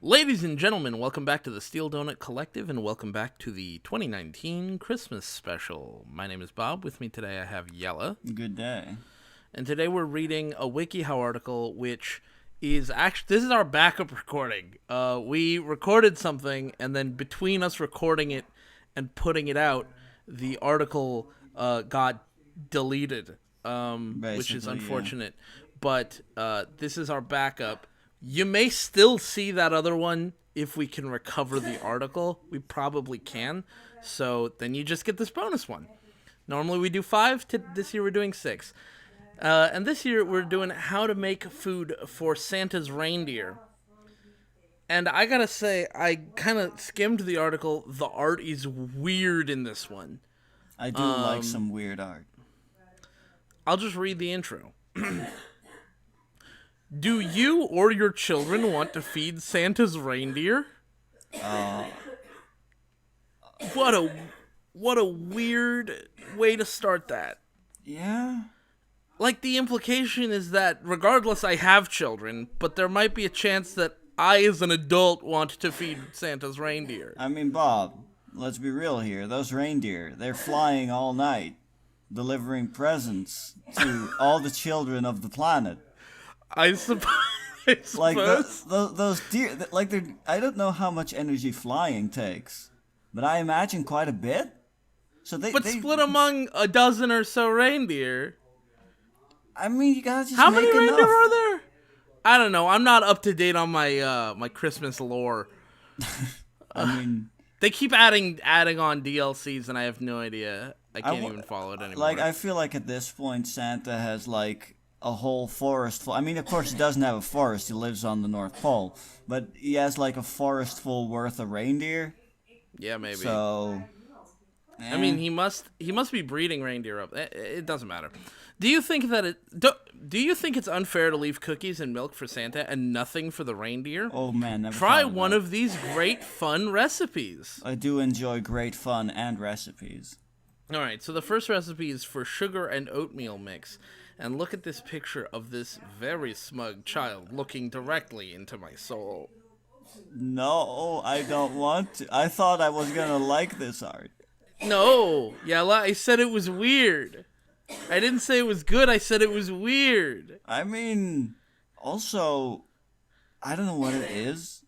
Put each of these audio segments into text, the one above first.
Ladies and gentlemen, welcome back to the Steel Donut Collective and welcome back to the 2019 Christmas special. My name is Bob. With me today I have Yella. Good day. And today we're reading a wikiHow article which is actually, this is our backup recording. We recorded something and then between us recording it and putting it out, the article got deleted, which is unfortunate. Yeah. But this is our backup. You may still see that other one if we can recover the article. We probably can. So then you just get this bonus one. Normally we do 5. This year we're doing 6. And this year we're doing how to make food for Santa's reindeer. And I gotta say, I kind of skimmed the article. The art is weird in this one. I do like some weird art. I'll just read the intro. Do you or your children want to feed Santa's reindeer? What a weird way to start that. Yeah. Like, the implication is that regardless I have children, but there might be a chance that I as an adult want to feed Santa's reindeer. I mean, Bob, let's be real here. Those reindeer, they're flying all night, delivering presents to all the children of the planet. I suppose. Like those deer, like I don't know how much energy flying takes, but I imagine quite a bit. So they split among a dozen or so reindeer. I mean, you gotta just how make many enough. Reindeer are there? I don't know. I'm not up to date on my my Christmas lore. I mean, they keep adding on DLCs, and I have no idea. I can't even follow it anymore. Like, I feel like at this point, Santa has like a whole forest full. I mean, of course, he doesn't have a forest. He lives on the North Pole, but he has like a forest full worth of reindeer. Yeah, maybe. So, I mean, he must be breeding reindeer up. It doesn't matter. Do you think that do you think it's unfair to leave cookies and milk for Santa and nothing for the reindeer? Oh man, never try thought one that. of these great fun recipes. I do enjoy great fun and recipes. All right, so the first recipe is for sugar and oatmeal mix. And look at this picture of this very smug child looking directly into my soul. No, I don't want to. I thought I was gonna like this art. No, Yella, I said it was weird. I didn't say it was good, I said it was weird. I mean, also, I don't know what it is,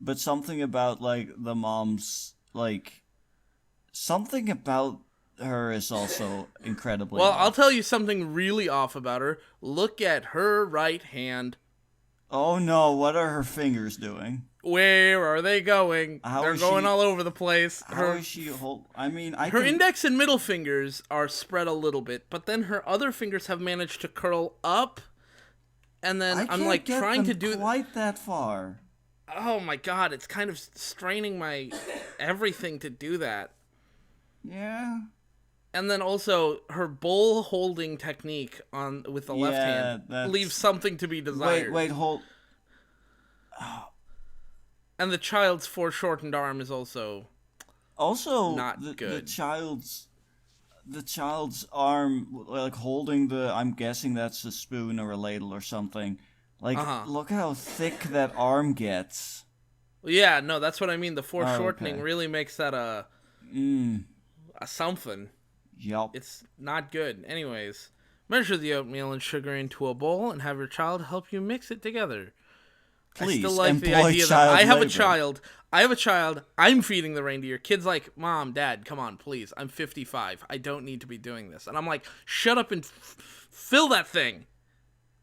but something about, like, the mom's, like, something about her is also incredibly Well, off. I'll tell you something really off about her. Look at her right hand. Oh no, what are her fingers doing? Where are they going? They're going all over the place. How is she I mean, her index and middle fingers are spread a little bit, but then her other fingers have managed to curl up, and then I'm like trying to do quite that far. Oh my god, it's kind of straining my everything to do that. Yeah. And then also her bowl holding technique with the left hand leaves something to be desired. Wait, hold. Oh. And the child's foreshortened arm is also not good. The child's arm, like holding I'm guessing that's a spoon or a ladle or something. Like, look how thick that arm gets. Yeah, no, that's what I mean. The foreshortening really makes that a something. Yup. It's not good. Anyways, measure the oatmeal and sugar into a bowl and have your child help you mix it together. Please, I still like the idea that I have a child. I'm feeding the reindeer. Kid's like, Mom, Dad, come on, please. I'm 55. I don't need to be doing this. And I'm like, shut up and fill that thing.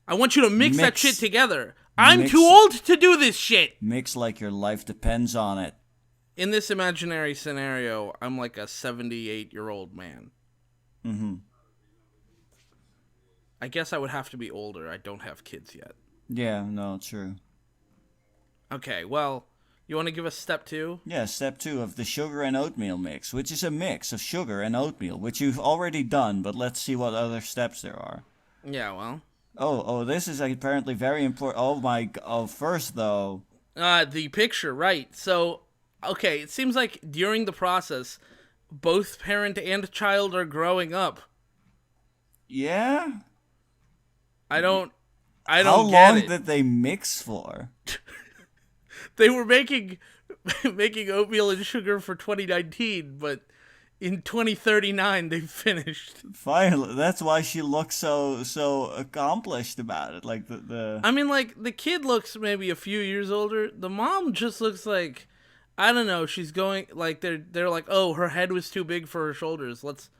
I want you to mix that shit together. I'm too old to do this shit. Mix like your life depends on it. In this imaginary scenario, I'm like a 78-year-old man. Mm-hmm. I guess I would have to be older. I don't have kids yet. Yeah, no, true. Okay, well, you want to give us step 2? Yeah, step 2 of the sugar and oatmeal mix, which is a mix of sugar and oatmeal, which you've already done, but let's see what other steps there are. Yeah, well. Oh, this is apparently very important. First, though. The picture, right. So, okay, it seems like during the process, both parent and child are growing up. Yeah? I don't How get long it. did they mix for? They were making oatmeal and sugar for 2019, but in 2039 they finished. Finally, that's why she looks so accomplished about it. Like the I mean, like, the kid looks maybe a few years older. The mom just looks like, I don't know. She's going like they're like, oh, her head was too big for her shoulders. Let's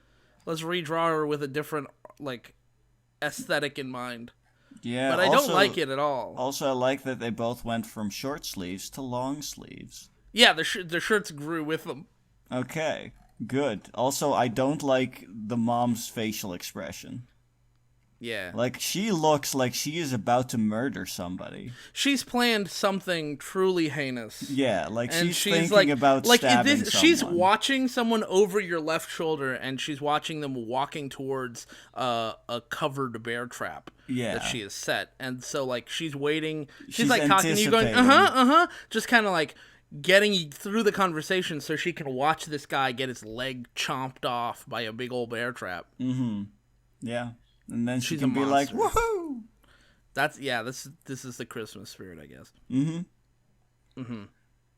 redraw her with a different like aesthetic in mind. yeah. But I also, don't like it at all. Also, I like that they both went from short sleeves to long sleeves. Yeah, the shirts grew with them. Okay, good. Also, I don't like the mom's facial expression. Yeah. Like, she looks like she is about to murder somebody. She's planned something truly heinous. Yeah, like And she's thinking about stabbing someone. She's watching someone over your left shoulder, and she's watching them walking towards a covered bear trap that she has set. And so, like, she's waiting. She's like talking to you, going, just kind of like getting you through the conversation so she can watch this guy get his leg chomped off by a big old bear trap. Mm-hmm. Yeah. And then she She's can a be like, monster. woohoo! This is the Christmas spirit, I guess.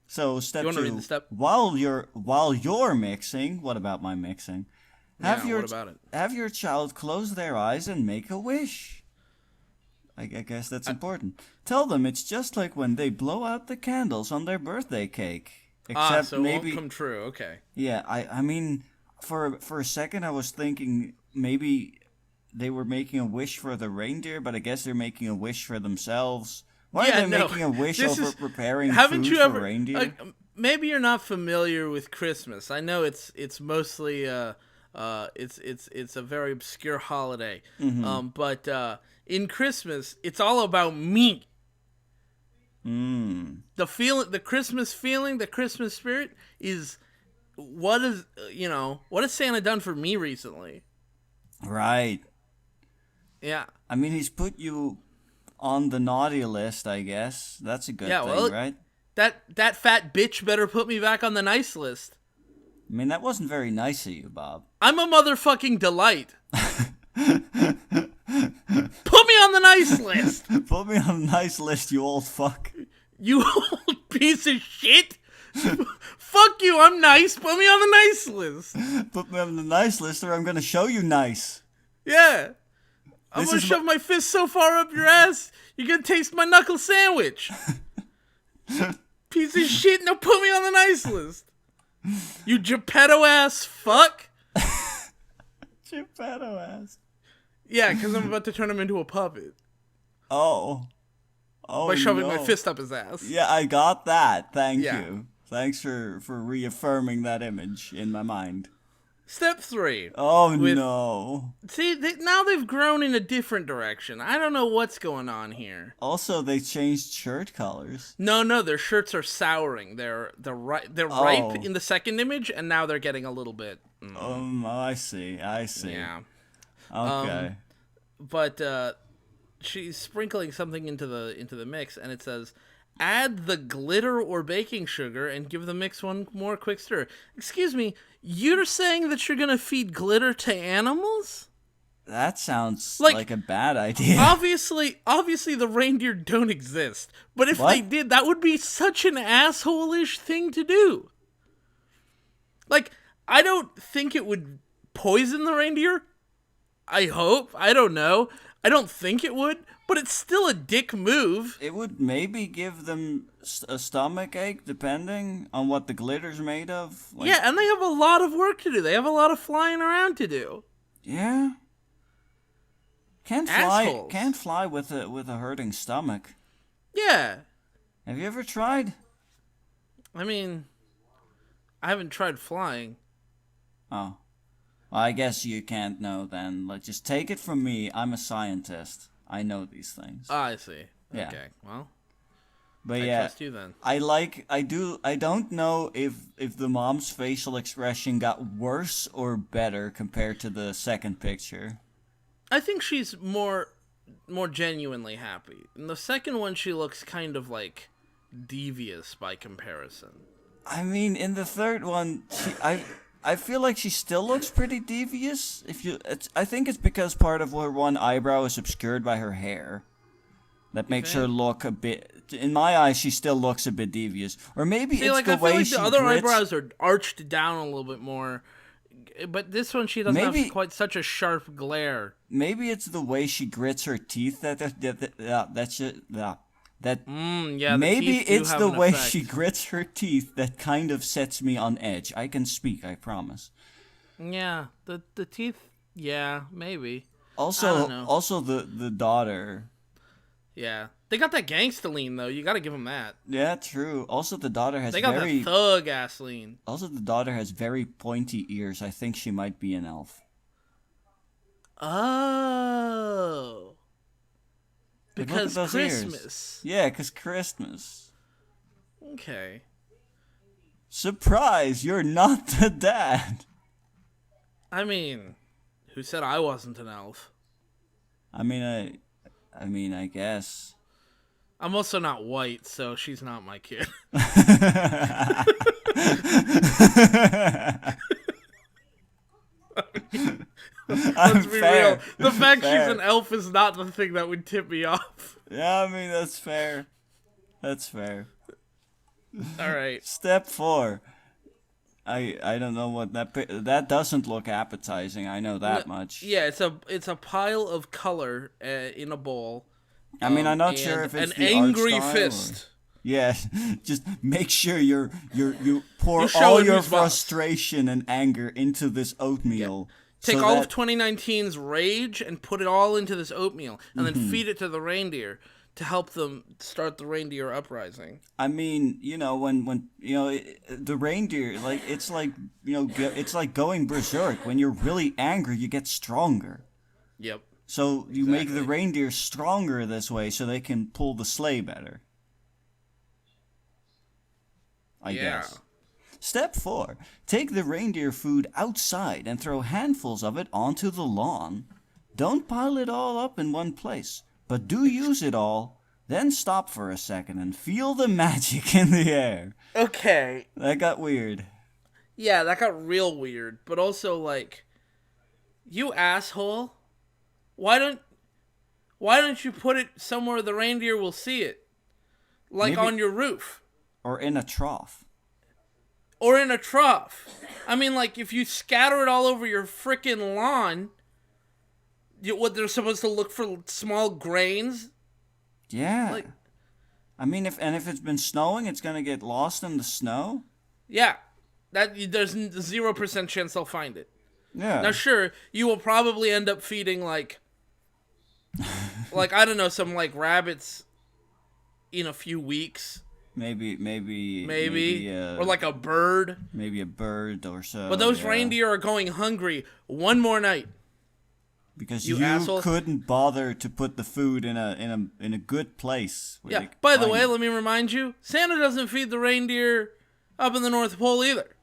So step You wanna 2. read the step? While you're mixing, what about my mixing? Yeah, what about it? Have your child close their eyes and make a wish. I guess that's important. Tell them it's just like when they blow out the candles on their birthday cake. Except so maybe it won't come true. Okay. Yeah, I mean, for a second I was thinking maybe they were making a wish for the reindeer, but I guess they're making a wish for themselves. Why are they making a wish over preparing food for reindeer? Maybe you're not familiar with Christmas. I know it's mostly it's a very obscure holiday. But in Christmas, it's all about meat. The Christmas feeling, the Christmas spirit is what has Santa done for me recently? Right. Yeah. I mean, he's put you on the naughty list, I guess. That's a good thing, right? That fat bitch better put me back on the nice list. I mean, that wasn't very nice of you, Bob. I'm a motherfucking delight. Put me on the nice list. Put me on the nice list, you old fuck. You old piece of shit. Fuck you, I'm nice. Put me on the nice list. Put me on the nice list or I'm gonna show you nice. Yeah. I'm gonna shove my fist so far up your ass, you're gonna taste my knuckle sandwich. Piece of shit, now put me on the nice list. You Geppetto ass fuck. Geppetto ass. Yeah, because I'm about to turn him into a puppet. Oh, by shoving my fist up his ass. Yeah, I got that. Thank you. Thanks for reaffirming that image in my mind. Step 3. Oh, no. See, now they've grown in a different direction. I don't know what's going on here. Also, they changed shirt colors. No, their shirts are souring. They're ripe in the second image, and now they're getting a little bit. I see. Yeah. Okay. But she's sprinkling something into the mix, and it says, add the glitter or baking sugar and give the mix one more quick stir. Excuse me, you're saying that you're gonna feed glitter to animals? That sounds like a bad idea. Obviously the reindeer don't exist. But if they did, that would be such an asshole-ish thing to do. Like, I don't think it would poison the reindeer. I hope. I don't know. I don't think it would, but it's still a dick move. It would maybe give them a stomach ache, depending on what the glitter's made of. Yeah, and they have a lot of work to do. They have a lot of flying around to do. Yeah. Can't fly with a hurting stomach. Yeah. Have you ever tried? I mean, I haven't tried flying. Oh. Well, I guess you can't know then. Just take it from me. I'm a scientist. I know these things. I see. Yeah. Okay, well. But I trust you then. I don't know if the mom's facial expression got worse or better compared to the second picture. I think she's more genuinely happy. In the second one, she looks kind of like devious by comparison. I mean, in the third one, I feel like she still looks pretty devious. I think it's because part of her one eyebrow is obscured by her hair. that makes her look a bit. In my eyes, she still looks a bit devious. Or maybe See, it's like, the I feel way like she the other grits. eyebrows are arched down a little bit more. But this one, she doesn't have quite such a sharp glare. Maybe it's the way she grits her teeth Yeah, maybe the teeth it's do have the an way effect. she grits her teeth that kind of sets me on edge. I can speak, I promise. Yeah, the teeth. Yeah, maybe. I Also, don't know. the daughter. Yeah, they got that gangsta lean though. You got to give them that. Yeah, true. Also, the daughter has They got that thug ass lean. Also, the daughter has very pointy ears. I think she might be an elf. Oh, Like, look at because those Christmas. ears. Yeah, because Christmas. Okay. Surprise! You're not the dad. I mean, who said I wasn't an elf? I mean, I guess. I'm also not white, so she's not my kid. Let's be real. The fact she's an elf is not the thing that would tip me off. Yeah, I mean, that's fair. That's fair. All right. Step 4. I don't know what that doesn't look appetizing. I know that much. Yeah, it's a pile of color in a bowl. I mean, I'm not sure if it's an the angry art style fist. Yeah, just make sure you pour You show all it your who's boss. frustration and anger into this oatmeal. Take so all that, of 2019's rage and put it all into this oatmeal, and then feed it to the reindeer to help them start the reindeer uprising. I mean, when the reindeer, like it's like it's like going berserk. When you're really angry, you get stronger. Yep. So you make the reindeer stronger this way, so they can pull the sleigh better. I guess. Step 4. Take the reindeer food outside and throw handfuls of it onto the lawn. Don't pile it all up in one place, but do use it all. Then stop for a second and feel the magic in the air. Okay. That got weird. Yeah, that got real weird. But also, like, you asshole. Why don't you put it somewhere the reindeer will see it? Like Maybe- on your roof. Or in a trough. Or in a trough. I mean, like, if you scatter it all over your frickin' lawn, what, they're supposed to look for small grains? Yeah. Like, I mean, if it's been snowing, it's gonna get lost in the snow. yeah. There's 0% chance they'll find it. Yeah. Now, sure, you will probably end up feeding, like, I don't know, some, like, rabbits in a few weeks. Maybe. Or like a bird. Maybe a bird or so. But those yeah. reindeer are going hungry one more night. Because You you asshole. couldn't bother to put the food in a good place. where Yeah. they could By the find way, it. let me remind you, Santa doesn't feed the reindeer up in the North Pole either.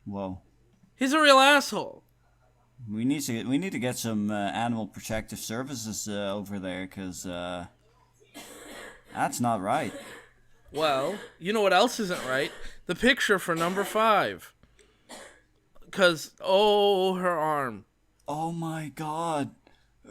Whoa. He's a real asshole. We need to get some animal protective services over there, because that's not right. Well, you know what else isn't right? The picture for number 5. Because, her arm. Oh my God!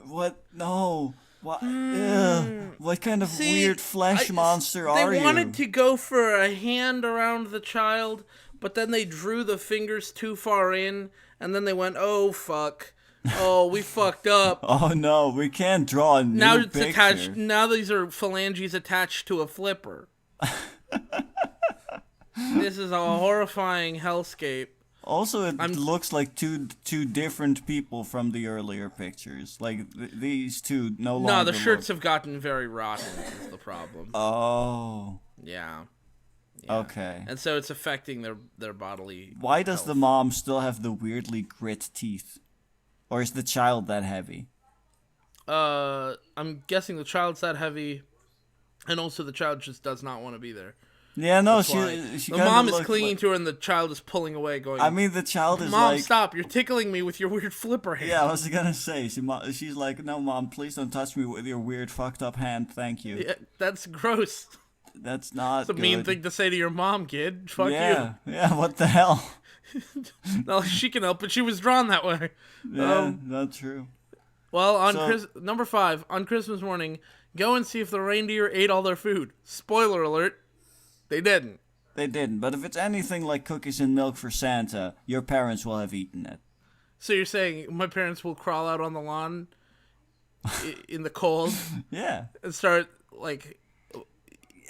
What? No! What? Ugh. What kind of weird flesh monster are you? They wanted to go for a hand around the child, but then they drew the fingers too far in, and then they went, oh, fuck. Oh, we fucked up. Oh no, we can't draw a new Now it's picture. attached. Now these are phalanges attached to a flipper. This is a horrifying hellscape. Also, it looks like two different people from the earlier pictures. Like these two no longer. No, the shirts look... have gotten very rotten. Is the problem? Oh. Yeah. Okay. And so it's affecting their bodily. Why does health. the mom still have the weirdly grit teeth? Or is the child that heavy? I'm guessing the child's that heavy, and also the child just does not want to be there. Yeah, no, That's she why. she The kinda mom is looked clinging like... to her, and the child is pulling away, going. I mean, the child is Mom, like... stop! You're tickling me with your weird flipper hand. Yeah, I was gonna say, she's like, no, Mom, please don't touch me with your weird fucked up hand, thank you. Yeah, that's gross. That's not It's a good. mean thing to say to your mom, kid. Fuck Yeah, what the hell? you. No, she can help, but she was drawn that way. Yeah, that's true. Well, on So- number 5, on Christmas morning, Go and see if the reindeer ate all their food. Spoiler alert, they didn't. They didn't, but if it's anything like cookies and milk for Santa, your parents will have eaten it. So you're saying my parents will crawl out on the lawn in the cold Yeah. and start, like,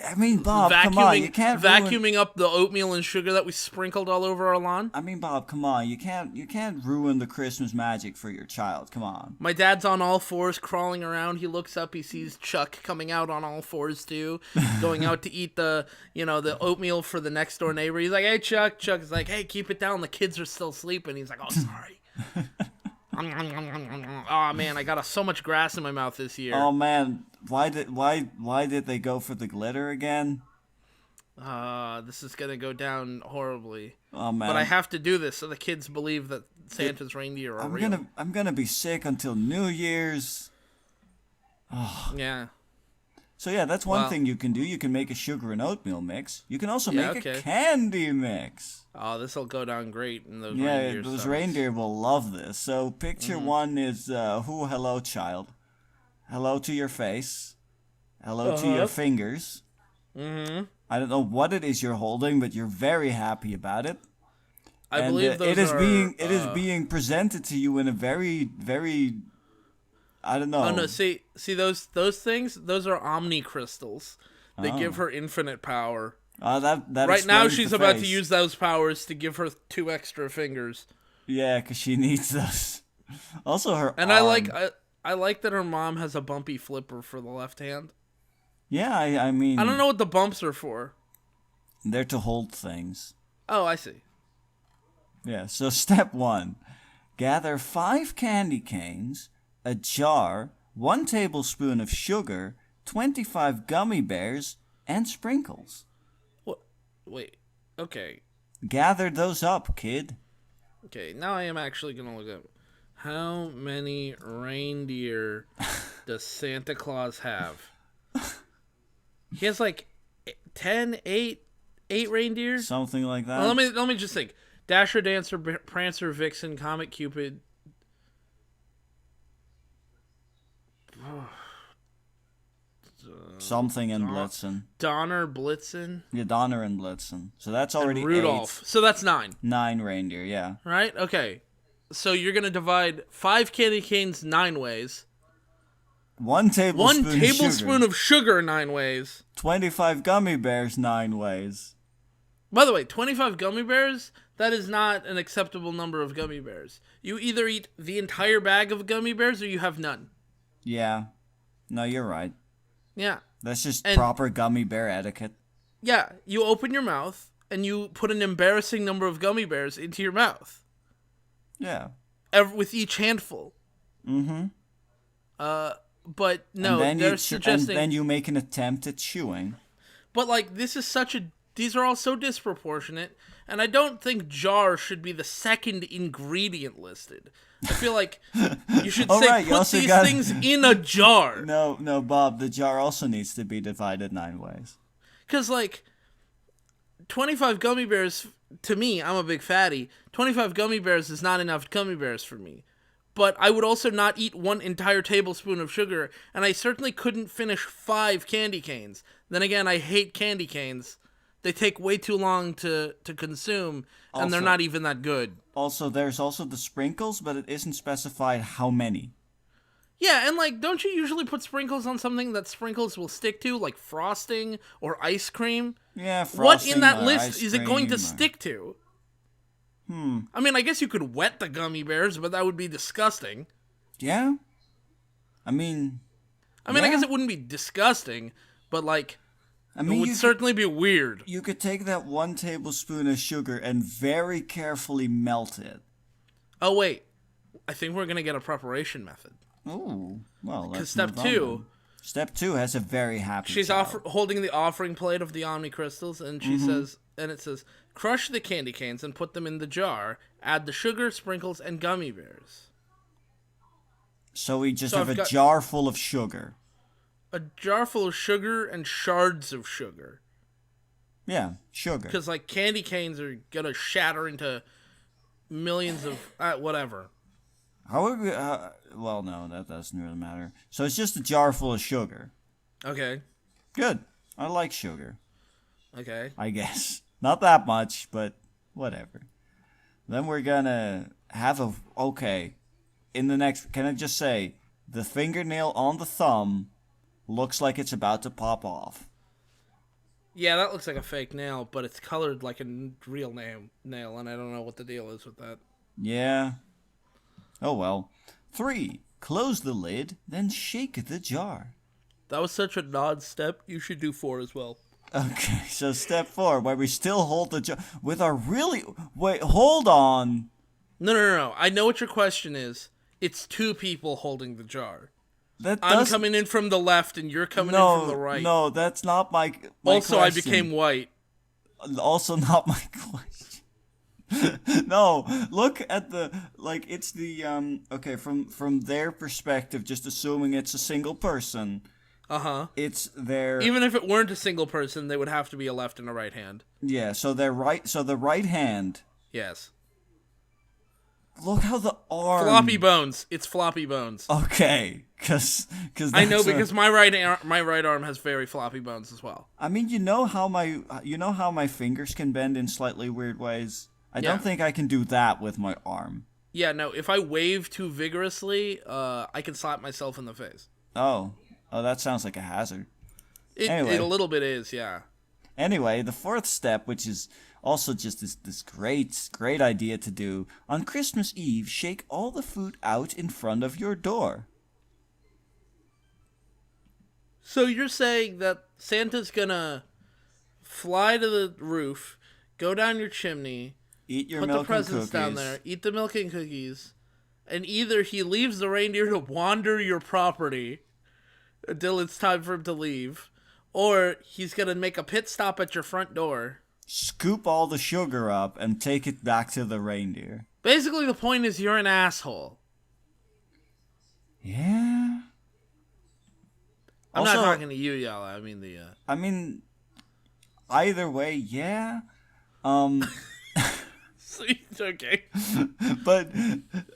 I mean, Bob, come on, you can't vacuuming up the oatmeal and sugar that we sprinkled all over our lawn? I mean, Bob, come on, you can't ruin the Christmas magic for your child. Come on. My dad's on all fours crawling around. He looks up, he sees Chuck coming out on all fours too, going out to eat the oatmeal for the next door neighbor. He's like, "Hey, Chuck." Chuck's like, "Hey, keep it down. The kids are still sleeping." He's like, "Oh, sorry." Oh man, I got so much grass in my mouth this year. Oh man, why did they go for the glitter again? This is gonna go down horribly. Oh man. But I have to do this so the kids believe that Santa's reindeer are real. I'm gonna be sick until New Year's. Oh. Yeah. So yeah, that's one thing you can do. You can make a sugar and oatmeal mix. You can also make a okay. candy mix. Oh, this will go down great in those Yeah, reindeer those stomachs. reindeer will love this. So picture one is, hello, child. Hello to your face. Hello to your fingers. Mm-hmm. I don't know what it is you're holding, but you're very happy about it. I believe those it is being presented to you in a very, very, I don't know. Oh no! See those things? Those are Omni crystals. They give her infinite power. That right now she's about to face. use those powers to give her 2 extra fingers. Yeah, because she needs those. Also, her and arm. I like that her mom has a bumpy flipper for the left hand. Yeah, I mean, I don't know what the bumps are for. They're to hold things. Oh, I see. Yeah. So step 1: gather 5 candy canes, a jar, 1 tablespoon of sugar, 25 gummy bears, and sprinkles. What? Wait. Okay. Gather those up, kid. Okay, now I am actually going to look up. How many reindeer does Santa Claus have? He has like 10, 8 reindeer? Something like that. Well, let me just think. Dasher, Dancer, Prancer, Vixen, Comet, Cupid. Something and Blitzen. Donner, Blitzen. Yeah, Donner and Blitzen. So that's already and Rudolph. 8. So that's 9. 9 reindeer, yeah. Right? Okay. So you're going to divide 5 candy canes 9 ways. 1 tablespoon of sugar 9 ways. 25 gummy bears 9 ways. By the way, 25 gummy bears, that is not an acceptable number of gummy bears. You either eat the entire bag of gummy bears or you have none. Yeah. No, you're right. Yeah. That's just proper gummy bear etiquette. Yeah, you open your mouth and you put an embarrassing number of gummy bears into your mouth. Yeah. With each handful. Mm-hmm. But no, they're suggesting... And then you make an attempt at chewing. But, like, this is these are all so disproportionate, and I don't think jar should be the second ingredient listed. I feel like you should say put these things in a jar. No, Bob, the jar also needs to be divided 9 ways. Because, like, 25 gummy bears, to me, I'm a big fatty, 25 gummy bears is not enough gummy bears for me. But I would also not eat 1 entire tablespoon of sugar, and I certainly couldn't finish 5 candy canes. Then again, I hate candy canes. They take way too long to consume, and they're not even that good. Also, there's also the sprinkles, but it isn't specified how many. Yeah, and like, don't you usually put sprinkles on something that sprinkles will stick to, like frosting or ice cream? Yeah, frosting. What in that list is it going to stick to? I mean, I guess you could wet the gummy bears, but that would be disgusting. Yeah? I mean, I guess it wouldn't be disgusting, but like, it would certainly be weird. You could take that 1 tablespoon of sugar and very carefully melt it. Oh, wait. I think we're going to get a preparation method. Oh, well, because step 2... Step 2 has a very happy She's child. holding the offering plate of the Omni crystals, and she says, and it says, crush the candy canes and put them in the jar. Add the sugar, sprinkles, and gummy bears. So we just have a jar full of sugar. A jar full of sugar and shards of sugar. Yeah, sugar. Because, like, candy canes are going to shatter into millions of... whatever. How would we... well, no, that doesn't really matter. So it's just a jar full of sugar. Okay. Good. I like sugar. Okay. I guess. Not that much, but whatever. Then we're gonna have a... Okay. In the next... Can I just say, the fingernail on the thumb looks like it's about to pop off. Yeah, that looks like a fake nail, but it's colored like a real nail, and I don't know what the deal is with that. Yeah. Oh well. 3. Close the lid, then shake the jar. That was such a nod step. You should do 4 as well. Okay, so step 4, where we still hold the jar with our really... Wait, hold on. No. I know what your question is. It's 2 people holding the jar. That I'm does... coming in from the left, and you're coming in from the right. No, that's not my also, question. I became white. Also not my question. No, look at the... Like, it's the... Okay, from their perspective, just assuming it's a single person... Uh-huh. It's their... Even if it weren't a single person, they would have to be a left and a right hand. Yeah, so their right... So the right hand... Yes. Look how the arm... Floppy bones. It's floppy bones. Okay, because I know, because my right arm has very floppy bones as well. I mean, you know how my fingers can bend in slightly weird ways? I don't think I can do that with my arm. Yeah, no, if I wave too vigorously, I can slap myself in the face. Oh, that sounds like a hazard. It a little bit is, yeah. Anyway, the 4th step, which is also just this great idea to do, on Christmas Eve, shake all the food out in front of your door. So you're saying that Santa's gonna fly to the roof, go down your chimney, Eat your put milk the presents and down cookies. there, eat the milk and cookies, and either he leaves the reindeer to wander your property until it's time for him to leave, or he's gonna make a pit stop at your front door. Scoop all the sugar up and take it back to the reindeer. Basically, the point is you're an asshole. Yeah. I'm Also, not talking to you, Yala. I mean the... I mean, either way, yeah. Okay. But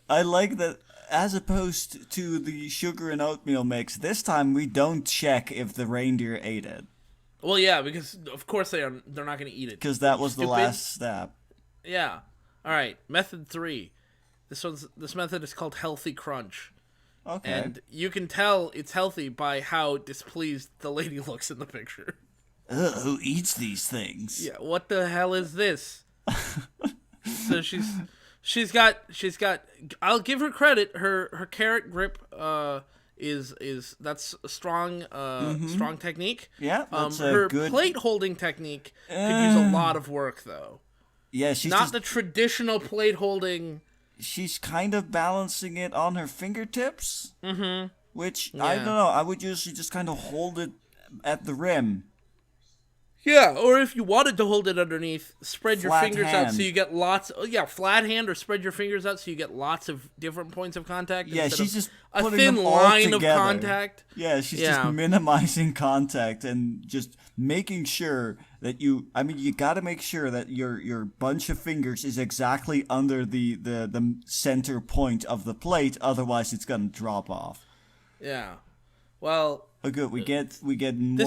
I like that, as opposed to the sugar and oatmeal mix, this time we don't check if the reindeer ate it. Well, yeah, because of course they're not going to eat it. Because that was the Stupid. last step. Yeah. All right. Method 3. This method is called Healthy Crunch. Okay. And you can tell it's healthy by how displeased the lady looks in the picture. Ugh, who eats these things? Yeah, what the hell is this? So she's got I'll give her credit. Her carrot grip is that's a strong strong technique. Yeah, that's a her good... plate holding technique could use a lot of work though. Yeah, she's not the traditional plate holding. She's kind of balancing it on her fingertips. Mm-hmm. Which, I don't know, I would usually just kind of hold it at the rim. Yeah, or if you wanted to hold it underneath, spread your Flat fingers hand. out so you get lots. Flat hand, or spread your fingers out so you get lots of different points of contact. Yeah, instead she's of just a putting thin them all line together. of contact. Yeah, she's just minimizing contact and just making sure that you got to make sure that your bunch of fingers is exactly under the center point of the plate, otherwise it's going to drop off. Yeah. Well, Oh, good. We get this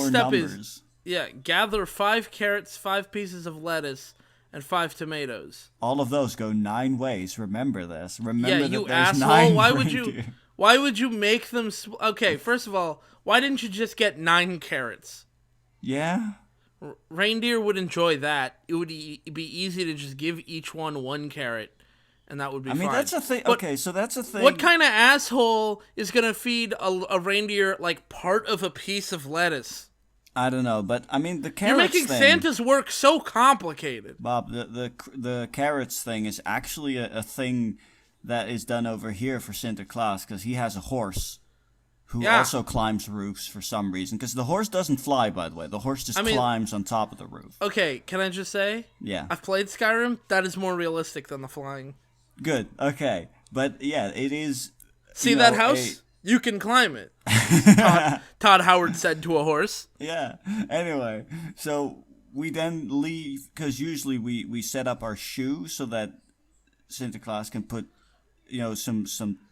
more step numbers. Gather 5 carrots, 5 pieces of lettuce, and 5 tomatoes. All of those go 9 ways. Remember this. Remember that you there's asshole. 9 Why would you make them... Okay, first of all, why didn't you just get 9 carrots? Yeah? Reindeer would enjoy that. It would be easy to just give each one carrot, and that would be fine. I mean, that's a thing. Okay, so that's a thing. What kind of asshole is going to feed a reindeer, like, part of a piece of lettuce? I don't know, but I mean the carrots You're making thing, Santa's work so complicated. Bob, the carrots thing is actually a thing that is done over here for Sinterklaas, because he has a horse who also climbs roofs for some reason. Because the horse doesn't fly, by the way. The horse just climbs on top of the roof. Okay, can I just say? Yeah. I've played Skyrim. That is more realistic than the flying. Good. Okay. But yeah, it is. See that house? You can climb it. Todd Howard said to a horse. Yeah. Anyway, so we then leave, because usually we set up our shoe so that Sinterklaas can put, some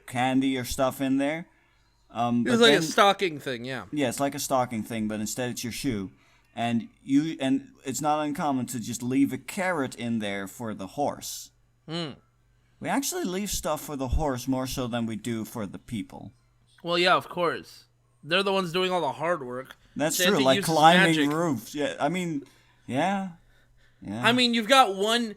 candy or stuff in there. But It's like then, a stocking thing, yeah. yeah, it's like a stocking thing, but instead it's your shoe. And it's not uncommon to just leave a carrot in there for the horse. We actually leave stuff for the horse more so than we do for the people. Well, yeah, of course. They're the ones doing all the hard work. That's Santa true, like uses climbing magic. roofs. Yeah, I mean, yeah. I mean, you've got one.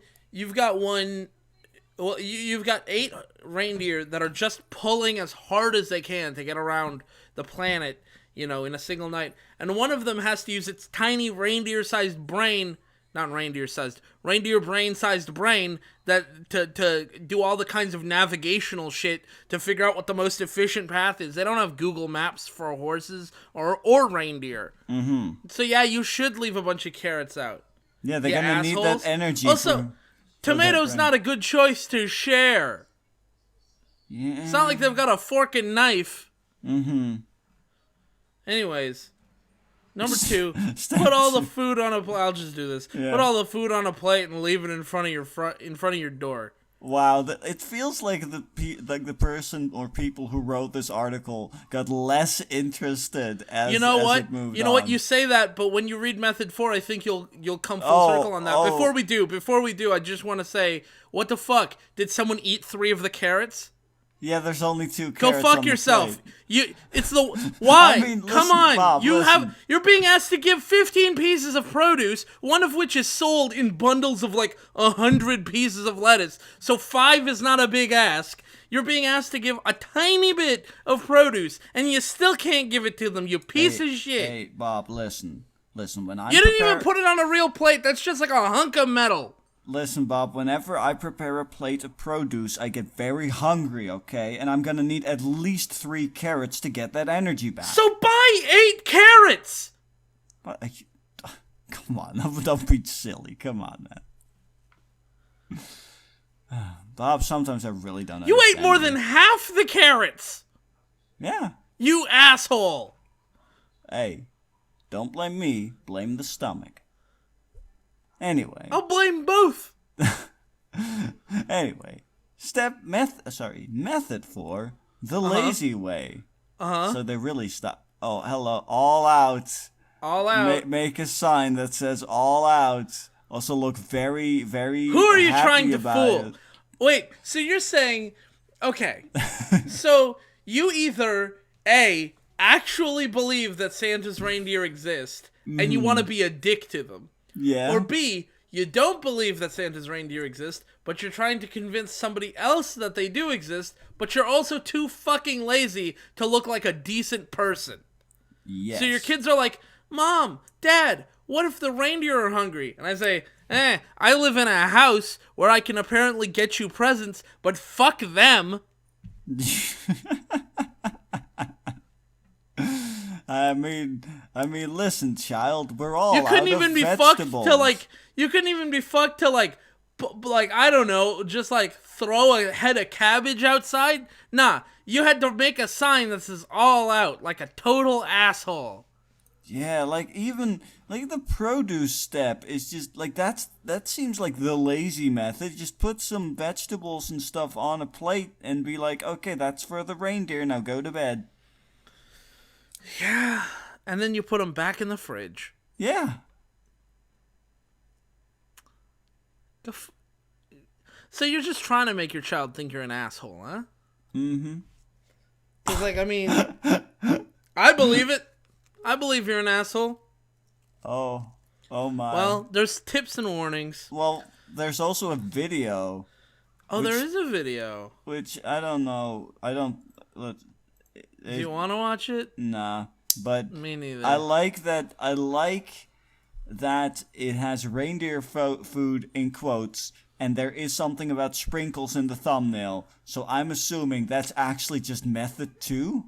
Well, you've got 8 reindeer that are just pulling as hard as they can to get around the planet, in a single night. And one of them has to use its tiny reindeer-sized brain, not reindeer-sized, reindeer brain-sized brain, that to do all the kinds of navigational shit to figure out what the most efficient path is. They don't have Google Maps for horses or reindeer. So yeah, you should leave a bunch of carrots out. Yeah, they're You gonna need assholes. that energy. Also, tomatoes not a good choice to share. Yeah. It's not like they've got a fork and knife. Anyways, number 2, put all the food on a plate. I'll just do this. Yeah. Put all the food on a plate and leave it in front of your door. Wow, it feels like the person or people who wrote this article got less interested as You know as what? it moved You know what? on. You say that, but when you read method 4, I think you'll come full circle on that. Before we do, I just want to say, what the fuck? Did someone eat 3 of the carrots? Yeah, there's only 2 Go carrots fuck on the yourself. plate. It's the why? I mean, Come listen, on. Bob, listen. You're being asked to give 15 pieces of produce, one of which is sold in bundles of like 100 pieces of lettuce. So 5 is not a big ask. You're being asked to give a tiny bit of produce, and you still can't give it to them, you piece of shit. Hey, Bob, listen. When I You didn't even put it on a real plate. That's just like a hunk of metal. Listen, Bob, whenever I prepare a plate of produce, I get very hungry, okay? And I'm gonna need at least 3 carrots to get that energy back. So buy 8 carrots! But come on, don't be silly. Come on, man. Bob, sometimes I really don't You understand ate more than half the carrots! Yeah. You asshole! Hey, don't blame me. Blame the stomach. Anyway. I'll blame both. Anyway. Method 4, the lazy way. So they really stop. Oh, hello. All out. All out. Make a sign that says all out. Also look very, very Who are you happy trying to about fool? it. Wait, so you're saying, okay, so you either, A, actually believe that Santa's reindeer exist, and you want to be a dick to them. Yeah. Or B, you don't believe that Santa's reindeer exist, but you're trying to convince somebody else that they do exist, but you're also too fucking lazy to look like a decent person. Yes. So your kids are like, Mom, Dad, what if the reindeer are hungry? And I say, I live in a house where I can apparently get you presents, but fuck them. I mean, listen, child, we're all You couldn't out even of be vegetables. fucked to like, I don't know, just like throw a head of cabbage outside? Nah, you had to make a sign that says all out, like a total asshole. Yeah, like even like the produce step is just like that seems like the lazy method. Just put some vegetables and stuff on a plate and be like, okay, that's for the reindeer. Now go to bed. Yeah, and then you put them back in the fridge. Yeah. So you're just trying to make your child think you're an asshole, huh? Mm-hmm. It's like, I mean, I believe it. I believe you're an asshole. Oh my. Well, there's tips and warnings. Well, there's also a video. Oh, there is a video. Which I don't know. Do you want to watch it? Nah, but Me neither. I like that it has reindeer food in quotes, and there is something about sprinkles in the thumbnail. So I'm assuming that's actually just method 2.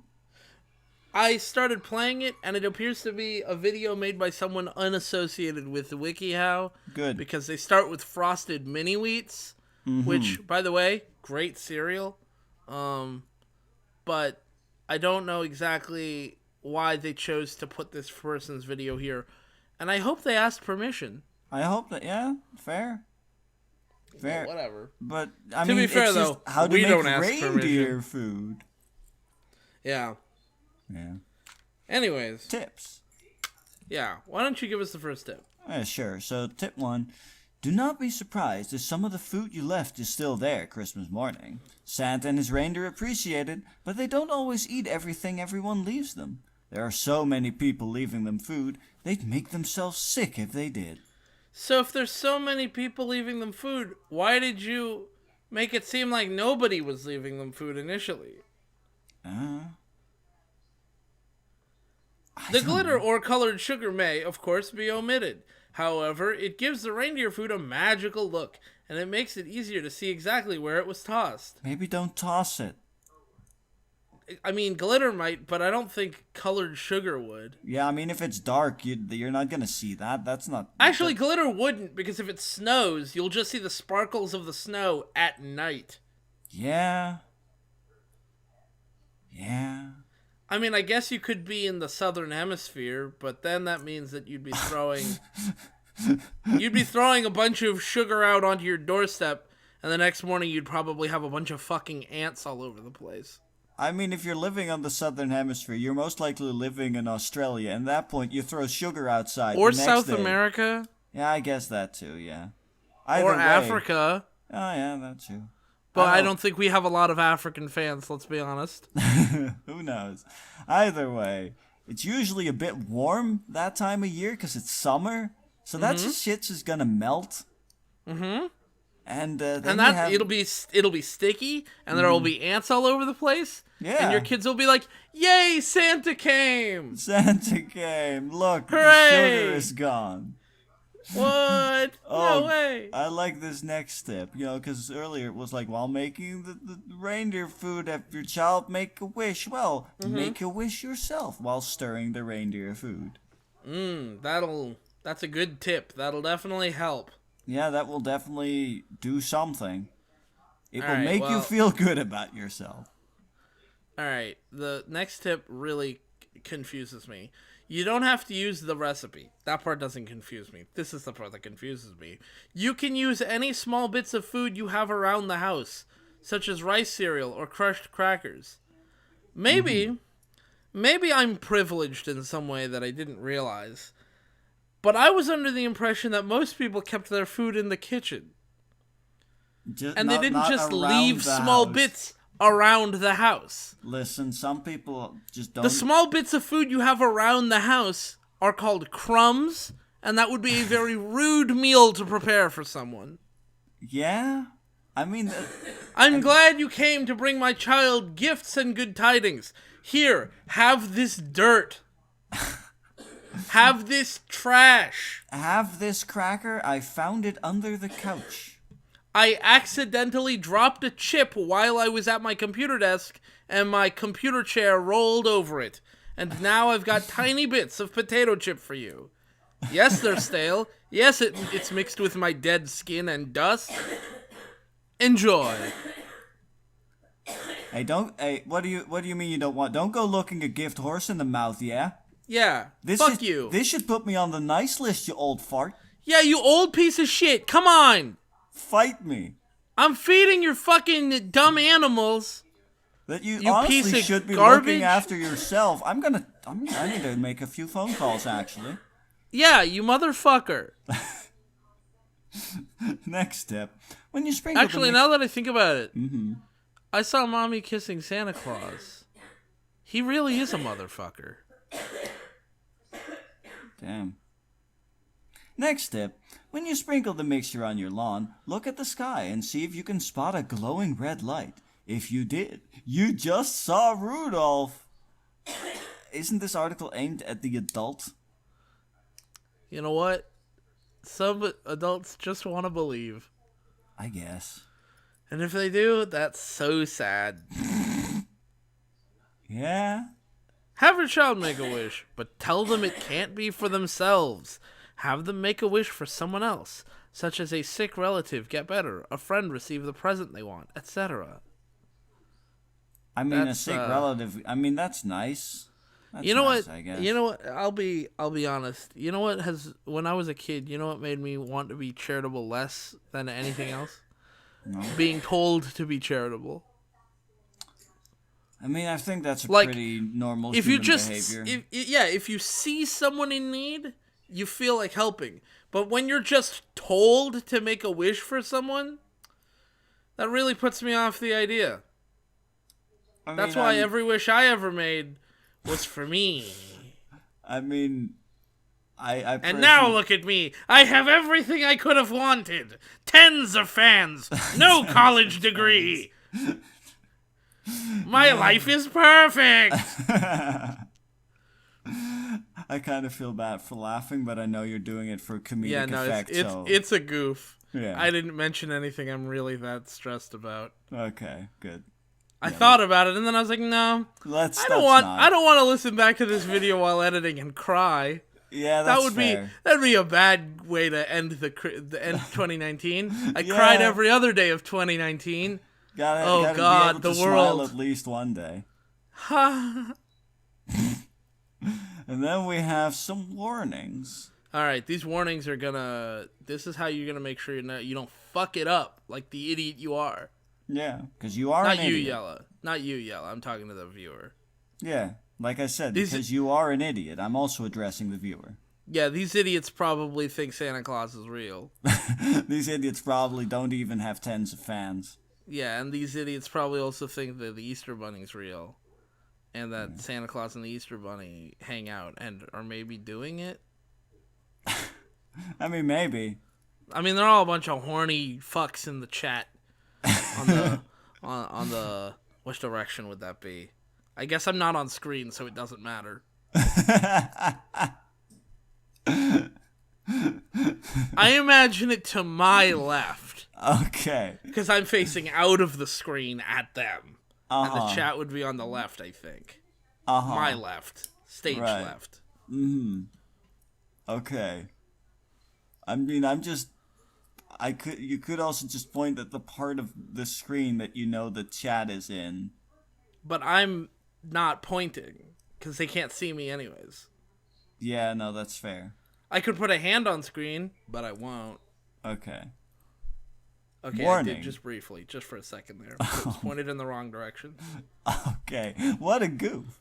I started playing it, and it appears to be a video made by someone unassociated with wikiHow. Good. Because they start with frosted mini wheats, which, by the way, great cereal. But I don't know exactly why they chose to put this person's video here. And I hope they asked permission. I hope that, yeah, fair. Well, whatever. But, I To mean, be fair, it's just though, how to we make don't ask reindeer permission. food. Yeah. Yeah. Anyways, Tips. yeah. Why don't you give us the first tip? Sure. So, tip 1. Do not be surprised if some of the food you left is still there Christmas morning. Santa and his reindeer appreciate it, but they don't always eat everything everyone leaves them. There are so many people leaving them food, they'd make themselves sick if they did. So if there's so many people leaving them food, why did you make it seem like nobody was leaving them food initially? The glitter or colored sugar may, of course, be omitted. However, it gives the reindeer food a magical look, and it makes it easier to see exactly where it was tossed. Maybe don't toss it. I mean, glitter might, but I don't think colored sugar would. Yeah, I mean, if it's dark, you're not gonna see that. That's not... Actually, glitter wouldn't, because if it snows, you'll just see the sparkles of the snow at night. Yeah. Yeah. I mean, I guess you could be in the southern hemisphere, but then that means that you'd be throwing... you'd be throwing a bunch of sugar out onto your doorstep, and the next morning you'd probably have a bunch of fucking ants all over the place. I mean, if you're living on the southern hemisphere, you're most likely living in Australia, and at that point, you throw sugar outside. Or the next South day. America. Yeah, I guess that too, yeah. Or Africa. Oh, yeah, that too. But I don't think we have a lot of African fans, let's be honest. Who knows? Either way, it's usually a bit warm that time of year because it's summer. So that shit's just gonna melt. Mm-hmm. And then it'll be sticky, and there will be ants all over the place. Yeah. And your kids will be like, "Yay, Santa came! Santa came! Look, Hooray! the sugar is gone." What? No way. I like this next step, because earlier it was like, while making the reindeer food, have your child make a wish. Well, make a wish yourself while stirring the reindeer food. That's a good tip. That'll definitely help. Yeah, that will definitely do something. It will Alright, make you feel good about yourself. Alright, the next tip really confuses me. You don't have to use the recipe. That part doesn't confuse me. This is the part that confuses me. You can use any small bits of food you have around the house, such as rice cereal or crushed crackers. Maybe I'm privileged in some way that I didn't realize. But I was under the impression that most people kept their food in the kitchen. And they didn't just leave small bits around the house. Listen, some people just don't... The small bits of food you have around the house are called crumbs, and that would be a very rude meal to prepare for someone. Yeah? I mean... I'm glad you came to bring my child gifts and good tidings. Here, have this dirt. Have this trash. Have this cracker. I found it under the couch. I accidentally dropped a chip while I was at my computer desk, and my computer chair rolled over it. And now I've got tiny bits of potato chip for you. Yes, they're stale. Yes, it's mixed with my dead skin and dust. Enjoy. Hey, what do you mean you don't want? Don't go looking a gift horse in the mouth, yeah? Yeah, fuck you. This should put me on the nice list, you old fart. Yeah, you old piece of shit. Come on. Fight me. I'm feeding your fucking dumb animals. That you piece honestly of should be garbage. looking after yourself. I need to make a few phone calls, actually. Yeah, you motherfucker. Next step. When you sprinkle Actually, now that I think about it, I saw Mommy kissing Santa Claus. He really is a motherfucker. Damn. Next step. When you sprinkle the mixture on your lawn, look at the sky and see if you can spot a glowing red light. If you did, you just saw Rudolph. Isn't this article aimed at the adult? You know what? Some adults just want to believe. I guess. And if they do, that's so sad. Yeah? Have your child make a wish, but tell them it can't be for themselves. Have them make a wish for someone else, such as a sick relative get better, a friend receive the present they want, etc. I mean, a sick relative. I mean, that's nice. That's you know nice, what? I guess. You know what? I'll be honest. You know what when I was a kid, you know what made me want to be charitable less than anything else? No. Being told to be charitable. I mean, I think that's a Like, pretty normal if human you just behavior. if you see someone in need, you feel like helping. But when you're just told to make a wish for someone, that really puts me off the idea. I That's mean, why every wish I ever made was for me. I mean, I And now personally, look at me. I have everything I could have wanted. Tens of fans. No college degree. My life is perfect. I kind of feel bad for laughing, but I know you're doing it for comedic Yeah, no, effect. it's So it's a goof. yeah, I didn't mention anything I'm really that stressed about. okay, good. I Yeah, thought about it and then I was like, no. Let's. I That's don't want to listen back to this video while editing and cry. Yeah, That that's would fair. that'd be a bad way to end the end 2019. I Yeah. cried every other day of 2019. Gotta God, be able the to smile world. at least one day. Ha. And then we have some warnings. All right, these warnings are this is how you're gonna make sure you don't fuck it up like the idiot you are. Yeah, because you are Not an you, idiot. Yella. Not you, Yella. I'm talking to the viewer. Yeah, like I said, These- because you are an idiot. I'm also addressing the viewer. Yeah, these idiots probably think Santa Claus is real. These idiots probably don't even have tens of fans. Yeah, and these idiots probably also think that the Easter Bunny's real. And that Santa Claus and the Easter Bunny hang out and are maybe doing it. I mean, maybe. I mean, they're all a bunch of horny fucks in the chat. On the on the which direction would that be? I guess I'm not on screen, so it doesn't matter. I imagine it to my left Okay. because I'm facing out of the screen at them, and the Uh-huh. chat would be on the left. I think Uh-huh. my left, stage Right. left. Okay. I mean, you could also just point at the part of the screen that you know the chat is in. But I'm not pointing because they can't see me anyways. Yeah, no, that's fair. I could put a hand on screen, but I won't. Okay. Okay, Warning. I did just briefly, just for a second there. It was pointed in the wrong direction. Okay. What a goof.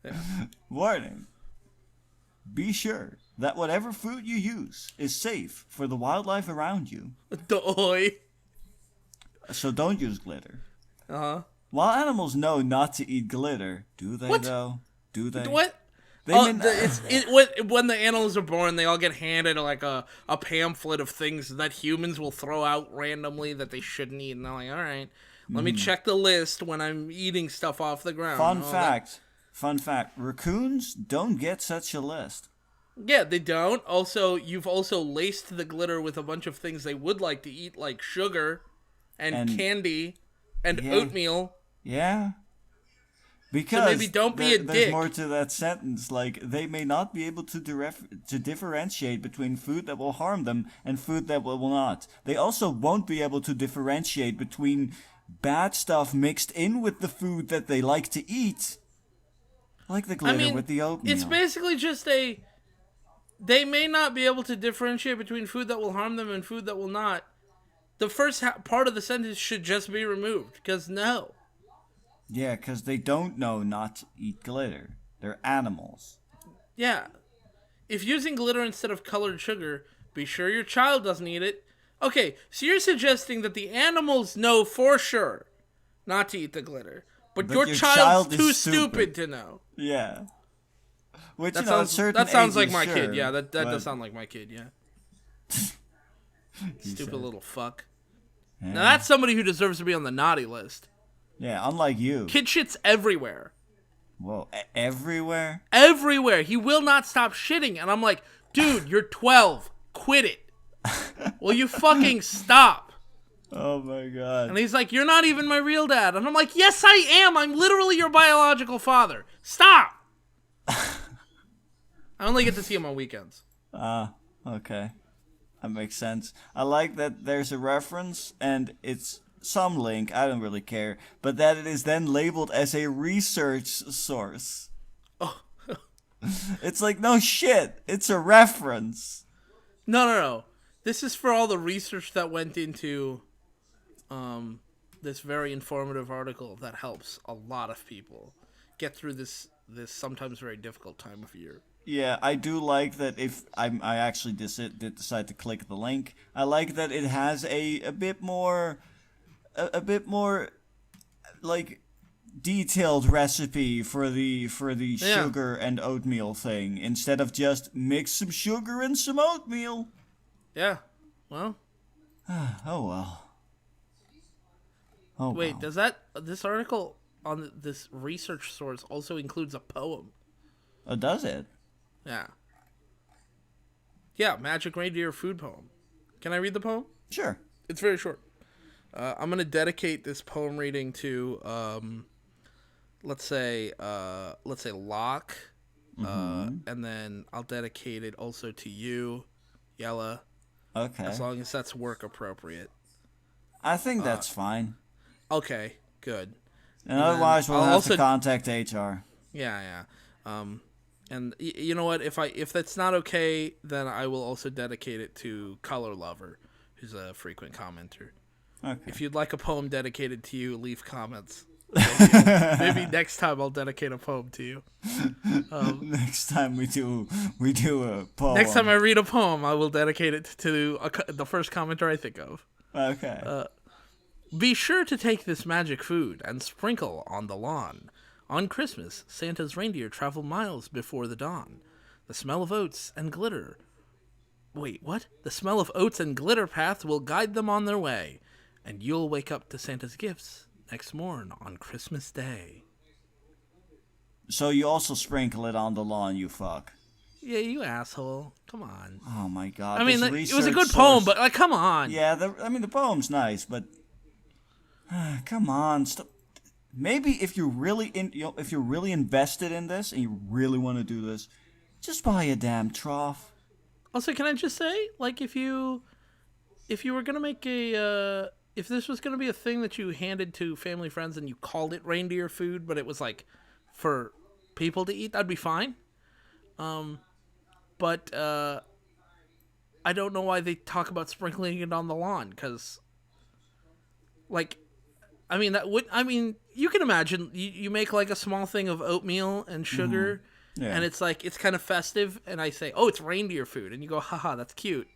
Yeah. Warning. Be sure that whatever food you use is safe for the wildlife around you. Oi. So don't use glitter. Uh-huh. While animals know not to eat glitter, do they What? though? Do they? What? They Oh, may when the animals are born, they all get handed like a pamphlet of things that humans will throw out randomly that they shouldn't eat, and they're like, all right, let me check the list when I'm eating stuff off the ground. Fun Oh, fact. Fun fact. Raccoons don't get such a list. Yeah, they don't. Also, you've also laced the glitter with a bunch of things they would like to eat, like sugar and candy and Yeah. oatmeal. Yeah. Because maybe don't be a there's dick. more to that sentence. Like, they may not be able to differentiate between food that will harm them and food that will not. They also won't be able to differentiate between bad stuff mixed in with the food that they like to eat. Like the glitter with the oatmeal. It's basically just they may not be able to differentiate between food that will harm them and food that will not. The first part of the sentence should just be removed, because no. Yeah, because they don't know not to eat glitter. They're animals. Yeah. If using glitter instead of colored sugar, be sure your child doesn't eat it. Okay, so you're suggesting that the animals know for sure not to eat the glitter, but your child's child is too stupid. stupid to know. Yeah. Which, That you know, at sounds certain that sounds like ages, my sure, kid. Yeah, that but- does sound like my kid. Yeah. Stupid said. little fuck. Yeah. Now that's somebody who deserves to be on the naughty list. Yeah, unlike you. Kid shit's everywhere. Whoa, everywhere? Everywhere. He will not stop shitting. And I'm like, dude, you're 12. Quit it. Will you fucking stop? Oh my god. And he's like, you're not even my real dad. And I'm like, yes, I am. I'm literally your biological father. Stop. I only get to see him on weekends. Okay. That makes sense. I like that there's a reference, and it's some link, I don't really care, but that it is then labeled as a research source. Oh. It's like, no shit, it's a reference. No. This is for all the research that went into this very informative article that helps a lot of people get through this sometimes very difficult time of year. Yeah, I do like that. If I actually did decide to click the link, I like that it has a bit more like detailed recipe for the sugar and oatmeal thing, instead of just mix some sugar and some oatmeal. Yeah. Well. Oh well. Oh Wait, well. does this article on this research source also includes a poem? Oh, does it? Yeah. Yeah, Magic Reindeer food poem. Can I read the poem? Sure. It's very short. I'm gonna dedicate this poem reading to let's say Locke, and then I'll dedicate it also to you, Yella. Okay. As long as that's work appropriate. I think that's fine. Okay, good. And otherwise, we'll have to contact HR. Yeah. And you know what? If that's not okay, then I will also dedicate it to Color Lover, who's a frequent commenter. Okay. If you'd like a poem dedicated to you, leave comments. Maybe next time I'll dedicate a poem to you. Next time we do a poem. Next time I read a poem, I will dedicate it to the first commenter I think of. Okay. Be sure to take this magic food and sprinkle on the lawn. On Christmas, Santa's reindeer travel miles before the dawn. The smell of oats and glitter... Wait, what? The smell of oats and glitter path will guide them on their way. And you'll wake up to Santa's gifts next morn on Christmas Day. So you also sprinkle it on the lawn, you fuck. Yeah, you asshole. Come on. Oh my god. I mean, it was a good poem, but come on. Yeah, the poem's nice, but come on. Stop. Maybe if you're really if you're really invested in this and you really want to do this, just buy a damn trough. Also, can I just say, like, if you were gonna make if this was gonna be a thing that you handed to family friends and you called it reindeer food, but it was like for people to eat, that'd be fine. But I don't know why they talk about sprinkling it on the lawn, because, like, I mean, you can imagine you make like a small thing of oatmeal and sugar, and it's like, it's kind of festive, and I say, oh, it's reindeer food, and you go, haha, that's cute.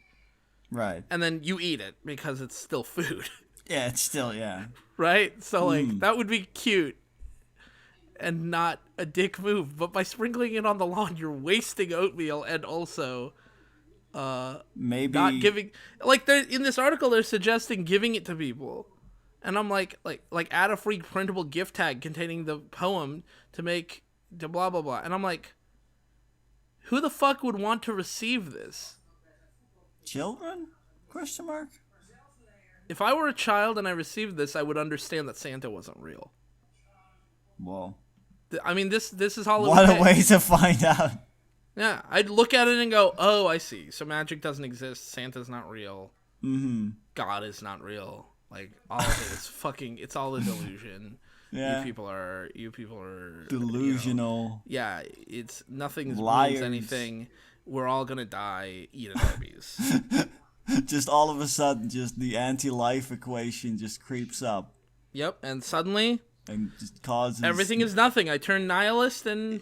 Right. And then you eat it because it's still food. Yeah, it's still, yeah. Right? So, like, that would be cute and not a dick move. But by sprinkling it on the lawn, you're wasting oatmeal and also maybe not giving... Like, in this article, they're suggesting giving it to people. And I'm like add a free printable gift tag containing the poem to blah, blah, blah. And I'm like, who the fuck would want to receive this? Children? Question mark? If I were a child and I received this, I would understand that Santa wasn't real. Whoa. I mean, this is Hollywood. What a way to find out. Yeah, I'd look at it and go, oh, I see. So magic doesn't exist. Santa's not real. Mm-hmm. God is not real. Like, all of it is fucking, it's all a delusion. Yeah. You people are delusional. Yeah, it's nothing Liars. means anything. We're all gonna die. Eat an Arby's. Just all of a sudden, just the anti-life equation just creeps up. Yep, and suddenly and just causes everything is nothing. I turn nihilist, and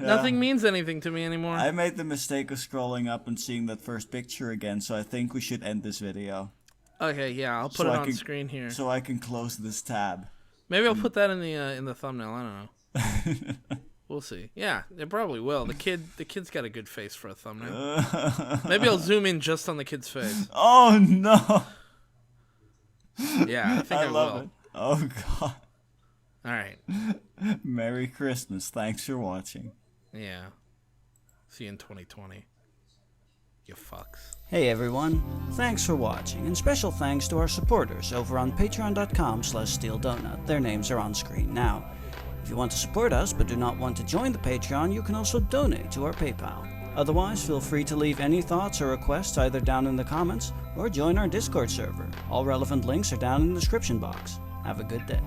nothing means anything to me anymore. I made the mistake of scrolling up and seeing that first picture again, so I think we should end this video. Okay, yeah, I'll put it on screen here, so I can close this tab. Maybe I'll put that in the thumbnail. I don't know. We'll see. Yeah, it probably will. The kid's got a good face for a thumbnail. Maybe I'll zoom in just on the kid's face. Oh no! Yeah, I think I love will. It. Oh god! All right. Merry Christmas. Thanks for watching. Yeah. See you in 2020. You fucks. Hey everyone, thanks for watching, and special thanks to our supporters over on patreon.com/steeldonut. Their names are on screen now. If you want to support us but do not want to join the Patreon, you can also donate to our PayPal. Otherwise, feel free to leave any thoughts or requests either down in the comments or join our Discord server. All relevant links are down in the description box. Have a good day.